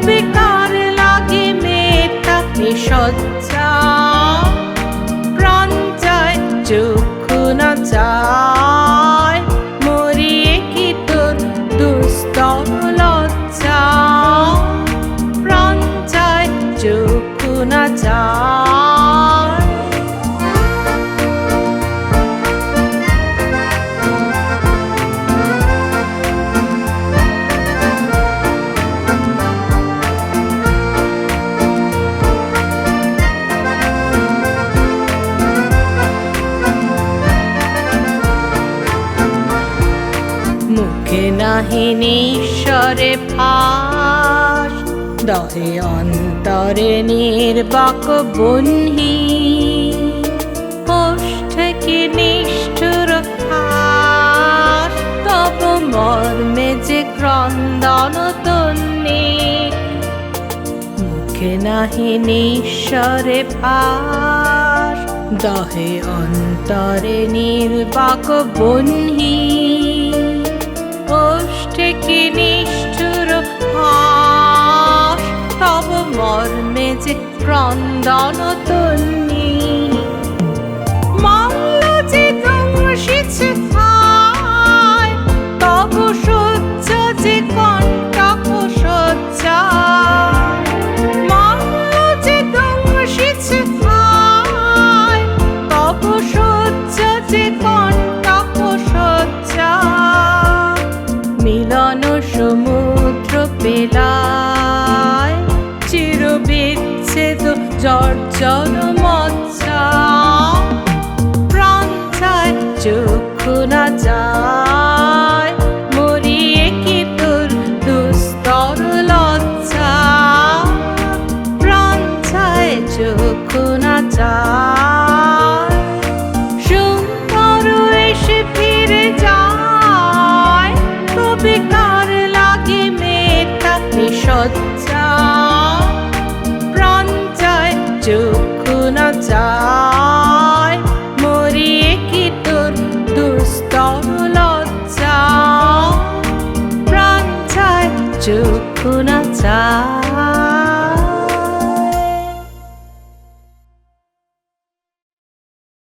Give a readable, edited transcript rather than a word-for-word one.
তবে কার লাগে মেটা নিঃসজ্জা প্রাণ চায় চক্ষু না চায় মরিয়ে কি তোর দুস্তর লজ্জা প্রাণ চায় চক্ষু না চায় মুখে নাহি নিঃস্বরে ফাঁস দহে অন্তরে নির্বাক বহ্নি ওষ্ঠে কি নিষ্ঠুর হাস তব মর্মে যে ক্রন্দন তন্নি মুখে নাহি নিঃস্বরে ফাঁস দহে অন্তরে নির্বাক বহ্নি ওষ্ঠে কি নিষ্ঠুর হাস তব মর্মে যে ক্রন্দন তন্নি মল্ল যে দংশিছে হায় তব সহ্য যে কণ্টক সজ্জা মল্ল যে দংশিছে হায় তব সহ্য যে কণ্টক সজ্জা মিলন সমুদ্র পেলায় চির বিচ্ছেদ জর্জর মজ্জা প্রাণ চায় চক্ষু না চায় মরিয়ে কি তোর দুস্তর লজ্জা প্রাণ চায় চক্ষু না চায় সুন্দর এসে ফিরে যায় তবে কার লাগে মেটা নিঃসজ্জা প্রাণ চায় চক্ষু না চায় মরিয়ে কি তোর দুস্তর লজ্জা প্রাণ চায় চক্ষু না চায়।